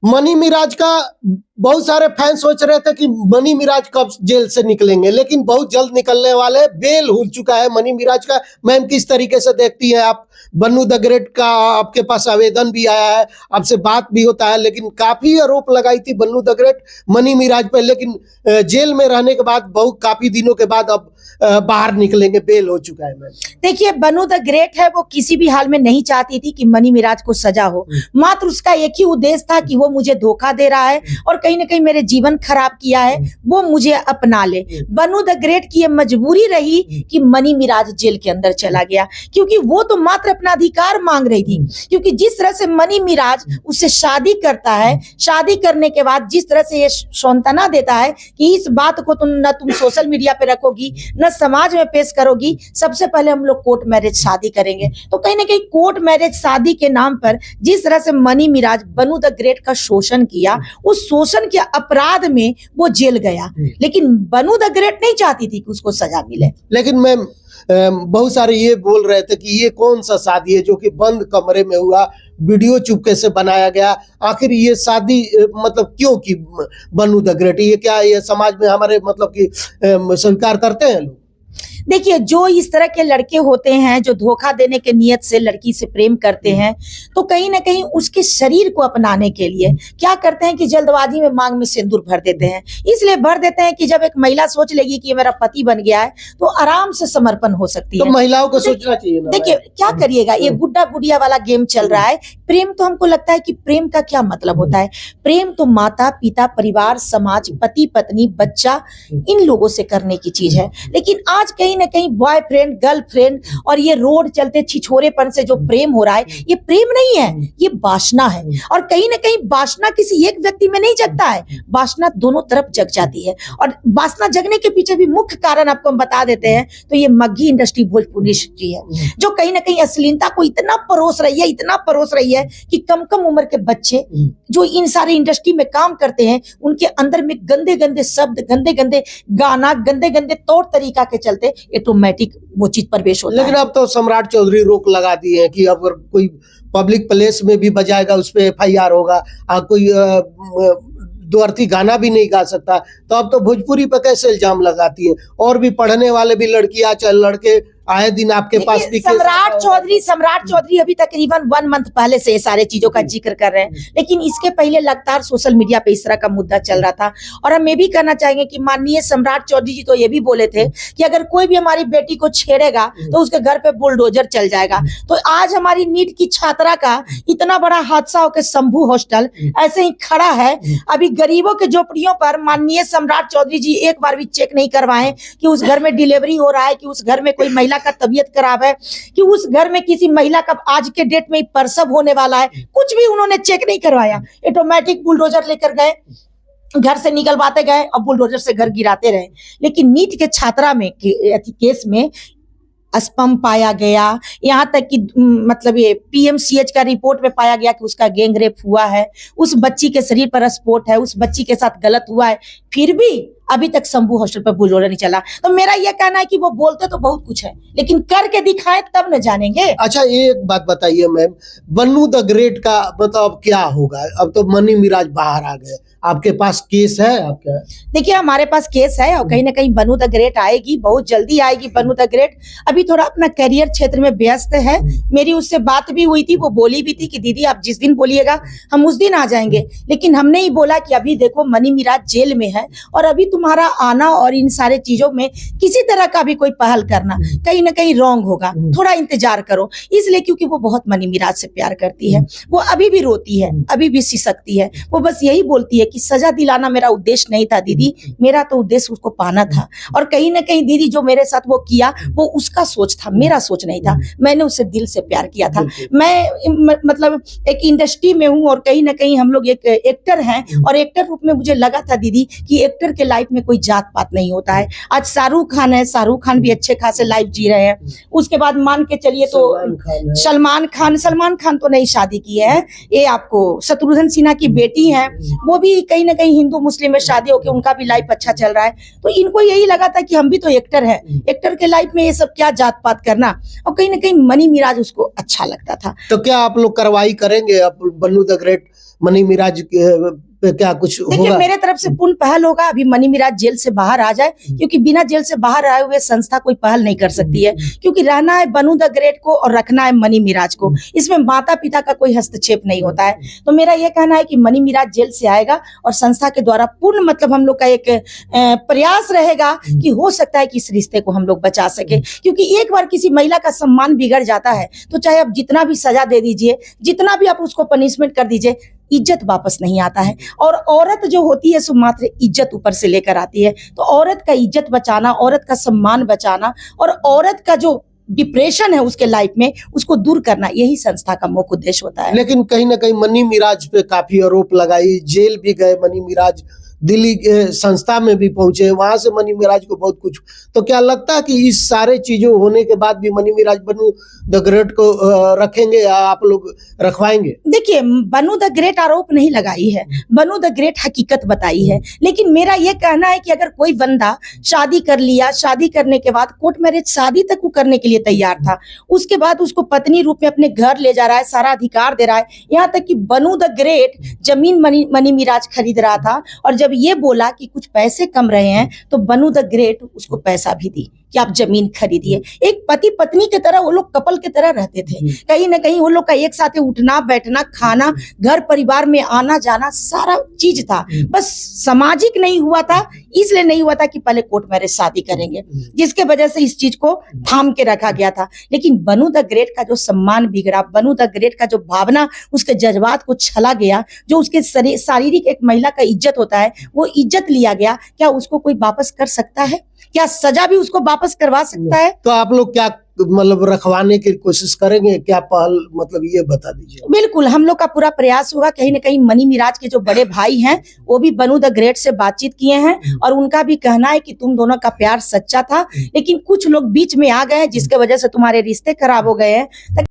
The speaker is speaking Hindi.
मनी मिराज का बहुत सारे फैन सोच रहे थे कि मनी मिराज कब जेल से निकलेंगे, लेकिन बहुत जल्द निकलने वाले। बेल हो चुका है मनी मिराज का। मैम, किस तरीके से देखती हैं आप? बन्नू द ग्रेट का आपके पास आवेदन भी आया है, आपसे बात भी होता है, लेकिन काफी आरोप लगाई थी बन्नू द ग्रेट मनी मिराज पर, लेकिन जेल में रहने के बाद बहुत काफी दिनों के बाद अब बाहर निकलेंगे। बेल हो चुका है। मैम देखिए, बन्नू द ग्रेट है, वो किसी भी हाल में नहीं चाहती थी कि मनी मिराज को सजा हो। मात्र उसका एक ही उद्देश्य था कि वो मुझे धोखा दे रहा है और कहीं ना कहीं मेरे जीवन खराब किया है, वो मुझे अपना ले। बन्नू द ग्रेट की ये मजबूरी रही कि मनी मिराज जेल के अंदर चला गया, क्योंकि वो तो मात्र अपना अधिकार मांग रही थी। क्योंकि जिस तरह से मनी मिराज उससे शादी करता है, शादी करने के बाद जिस तरह से ये सांत्वना देता है कि इस बात को तुम सोशल मीडिया पे रखोगी, न समाज में पेश करोगी, सबसे पहले हम लोग कोर्ट मैरिज शादी करेंगे। तो कहीं ना कहीं कोर्ट मैरिज शादी के नाम पर जिस तरह से मनी मिराज बन्नू द ग्रेट का शोषण किया, उस शोषण के अपराध में वो जेल गया। लेकिन बन्नू द ग्रेट नहीं चाहती थी कि उसको सजा मिले। लेकिन मैम, बहुत सारे ये बोल रहे थे कि ये कौन सा शादी है जो कि बंद कमरे में हुआ, वीडियो चुपके से बनाया गया। आखिर ये शादी मतलब क्यों की बन्नू द ग्रेट? ये क्या ये समाज में हमारे मतलब कि स्वीकार करते हैं लोग? देखिए, जो इस तरह के लड़के होते हैं जो धोखा देने के नियत से लड़की से प्रेम करते हैं, तो कहीं ना कहीं उसके शरीर को अपनाने के लिए क्या करते हैं कि जल्दबाजी में मांग में सिंदूर भर देते हैं। इसलिए भर देते हैं कि जब एक महिला सोच लेगी कि मेरा पति बन गया है तो आराम से समर्पण हो सकती है। तो महिलाओं को सोचना चाहिए ना। देखिए, क्या करिएगा, ये गुड्डा गुड़िया वाला गेम चल रहा है। प्रेम तो हमको लगता है कि प्रेम का क्या मतलब होता है? प्रेम तो माता पिता, परिवार, समाज, पति पत्नी, बच्चा, इन लोगों से करने की चीज है। लेकिन आज कहीं ना कहीं बॉयफ्रेंड, गर्लफ्रेंड और ये रोड चलते छिछोरेपन से जो प्रेम हो रहा है, ये प्रेम नहीं है, ये वासना है। और कहीं ना कहीं वासना किसी एक व्यक्ति में नहीं जगता है, वासना दोनों तरफ जग जाती है। और वासना जगने के पीछे भी मुख्य कारण आपको हम बता देते हैं, तो ये मग्घी इंडस्ट्री, भोजपुरी इंडस्ट्री है, जो कहीं ना कहीं अश्लीलता को इतना परोस रही है, इतना परोस रही है कि कम कम उम्र के बच्चे जो इन सारे इंडस्ट्री में काम करते हैं, उनके अंदर में गंदे गंदे शब्द, गंदे गंदे गाना, गंदे गंदे तौर तरीका के चलते ऑटोमेटिक वो चीज प्रवेश होता है। लेकिन अब तो सम्राट चौधरी रोक लगा दी है कि अगर कोई पब्लिक प्लेस में भी बजाएगा उस पे FIR होगा। कोई दो अर्थी गाना भी नहीं गा सकता। तो अब तो भोजपुरी पे कैसे इल्जाम लगाती है? और भी पढ़ने वाले भी लड़कियां चाहे लड़के आए दिन आपके पास भी। सम्राट चौधरी अभी तकरीबन 1 मंथ पहले से ये सारे चीजों का जिक्र कर रहे हैं, लेकिन इसके पहले लगातार सोशल मीडिया पे इस तरह का मुद्दा चल रहा था। और हम ये भी कहना चाहेंगे कि माननीय सम्राट चौधरी जी तो ये भी बोले थे कि अगर कोई भी हमारी बेटी को छेड़ेगा तो उसके घर पे बुलडोजर चल जाएगा। तो आज हमारी नीट की छात्रा का इतना बड़ा हादसा होकर शंभू हॉस्टल ऐसे ही खड़ा है। अभी गरीबों के झोपड़ियों पर माननीय सम्राट चौधरी जी एक बार भी चेक नहीं करवाए कि उस घर में डिलीवरी हो रहा है, कि उस घर में कोई महिला का तबीयत खराब है, कि उस घर में किसी महिला का आज के डेट में प्रसव होने वाला है। कुछ भी उन्होंने चेक नहीं करवाया, ऑटोमेटिक बुलडोजर लेकर गए, घर से निकलवाते गए और बुलडोजर से घर गिराते रहे। लेकिन नीट के छात्रा में केस में स्पम पाया गया, यहाँ तक कि मतलब ये PMCH का रिपोर्ट में पाया गया कि उसका गैंग रेप हुआ है, उस बच्ची के शरीर पर स्पॉट है, उस बच्ची के साथ गलत हुआ है, फिर भी अभी तक शंभू हॉस्टल पर बुलडोजर नहीं चला। तो मेरा यह कहना है कि वो बोलते तो बहुत कुछ है, लेकिन करके दिखाएं तब न जानेंगे। अच्छा, एक बात बताइए मैम, बन्नू द ग्रेट का मतलब क्या होगा? अब तो मनी मिराज बाहर आ गए, आपके पास केस है आपका? देखिए, हमारे पास केस है और कहीं ना कहीं बन्नू द ग्रेट आएगी, बहुत जल्दी आएगी बन्नू द ग्रेट। अभी थोड़ा अपना करियर क्षेत्र में व्यस्त है। मेरी उससे बात भी हुई थी, वो बोली भी थी कि दीदी आप जिस दिन बोलिएगा हम उस दिन आ जाएंगे। लेकिन हमने ही बोला कि अभी देखो मनी मिराज जेल में है और अभी तुम्हारा आना और इन सारे चीजों में किसी तरह का भी कोई पहल करना कहीं ना कहीं रॉन्ग होगा, थोड़ा इंतजार करो। इसलिए क्योंकि वो बहुत मनी मिराज से प्यार करती है, वो अभी भी रोती है, अभी भी सिसकती है, वो बस यही बोलती है कि सजा दिलाना मेरा उद्देश्य नहीं था दीदी, मेरा तो उद्देश्य उसको पाना था। और कहीं ना कहीं दीदी जो मेरे साथ वो किया वो उसका सोच था, मेरा सोच नहीं था। मैंने उससे दिल से प्यार किया था। मैं मतलब एक इंडस्ट्री में हूँ और कहीं ना कहीं हम लोग एक एक्टर हैं और एक्टर रूप में मुझे लगा था दीदी कि एक्टर के लाइफ में कोई जात पात नहीं होता है। आज शाहरुख खान है, शाहरुख खान भी अच्छे खासे लाइफ जी रहे हैं। उसके बाद मान के चलिए तो सलमान खान तो नहीं शादी की है, ये आपको शत्रुघ्न सिन्हा की बेटी है, वो भी कहीं ना कहीं हिंदू मुस्लिम में शादी होकर उनका भी लाइफ अच्छा चल रहा है। तो इनको यही लगा था कि हम भी तो एक्टर हैं, एक्टर के लाइफ में ये सब क्या जात पात करना, और कहीं ना कहीं मनी मिराज उसको अच्छा लगता था। तो क्या आप लोग कार्रवाई करेंगे अब बन्नू द ग्रेट मनी मिराज पे, क्या कुछ देखिए होगा? मेरे तरफ से पूर्ण पहल होगा, अभी मनी मिराज जेल से बाहर आ जाए, क्योंकि बिना जेल से बाहर आए हुए संस्था कोई पहल नहीं कर सकती है, क्योंकि रहना है बन्नू द ग्रेट को और रखना है मनी मिराज को, इसमें माता पिता का कोई हस्तक्षेप नहीं होता है। तो मेरा यह कहना है कि मनी मिराज जेल से आएगा और संस्था के द्वारा पूर्ण मतलब हम लोग का एक प्रयास रहेगा कि हो सकता है कि इस रिश्ते को हम लोग बचा सके, क्योंकि एक बार किसी महिला का सम्मान बिगड़ जाता है तो चाहे आप जितना भी सजा दे दीजिए, जितना भी आप उसको पनिशमेंट कर दीजिए, इज्जत वापस नहीं आता है। और औरत जो होती है सो मात्र इज्जत ऊपर से लेकर आती है। तो औरत का इज्जत बचाना, औरत का सम्मान बचाना और औरत का जो डिप्रेशन है उसके लाइफ में, उसको दूर करना, यही संस्था का मुख्य उद्देश्य होता है। लेकिन कहीं ना कहीं मनी मिराज पे काफी आरोप लगाई, जेल भी गए मनी मिराज, दिल्ली संस्था में भी पहुंचे, वहां से मनी मिराज को बहुत कुछ, तो क्या लगता है कि इस सारे चीजों होने के बाद भी मनी मिराज बन्नू द ग्रेट को रखेंगे या आप लोग रखवाएंगे? देखिए बन्नू द ग्रेट आरोप नहीं लगाई है, बन्नू द ग्रेट हकीकत बताई है। लेकिन मेरा ये कहना है कि अगर कोई बंदा शादी कर लिया, शादी करने के बाद कोर्ट मैरिज शादी तक वो करने के लिए तैयार था, उसके बाद उसको पत्नी रूप में अपने घर ले जा रहा है, सारा अधिकार दे रहा है, यहाँ तक कि बन्नू द ग्रेट जमीन मनी मिराज खरीद रहा था, और जब ये बोला कि कुछ पैसे कम रहे हैं तो बन्नू द ग्रेट उसको पैसा भी दी कि आप जमीन खरीदिए। एक पति पत्नी की तरह वो लोग कपल की तरह रहते थे। कहीं ना कहीं वो लोग का एक साथ उठना बैठना, खाना, घर परिवार में आना जाना, सारा चीज था। बस सामाजिक नहीं हुआ था, इसलिए नहीं हुआ था कि पहले कोर्ट मैरिज शादी करेंगे, जिसके वजह से इस चीज को थाम के रखा गया था। लेकिन बन्नू द ग्रेट का जो सम्मान बिगड़ा, बन्नू द ग्रेट का जो भावना, उसके जज्बात को छला गया, जो उसके शारीरिक एक महिला का इज्जत होता है वो इज्जत लिया गया, क्या उसको कोई वापस कर सकता है? क्या सजा भी उसको वापस करवा सकता है? तो आप लोग क्या मतलब रखवाने की कोशिश करेंगे, क्या पहल, मतलब ये बता दीजिए। बिल्कुल, हम लोग का पूरा प्रयास होगा। कहीं ना कहीं मनी मिराज के जो बड़े भाई हैं वो भी बन्नू द ग्रेट से बातचीत किए हैं और उनका भी कहना है कि तुम दोनों का प्यार सच्चा था, लेकिन कुछ लोग बीच में आ गए हैं जिसके वजह से तुम्हारे रिश्ते खराब हो गए हैं।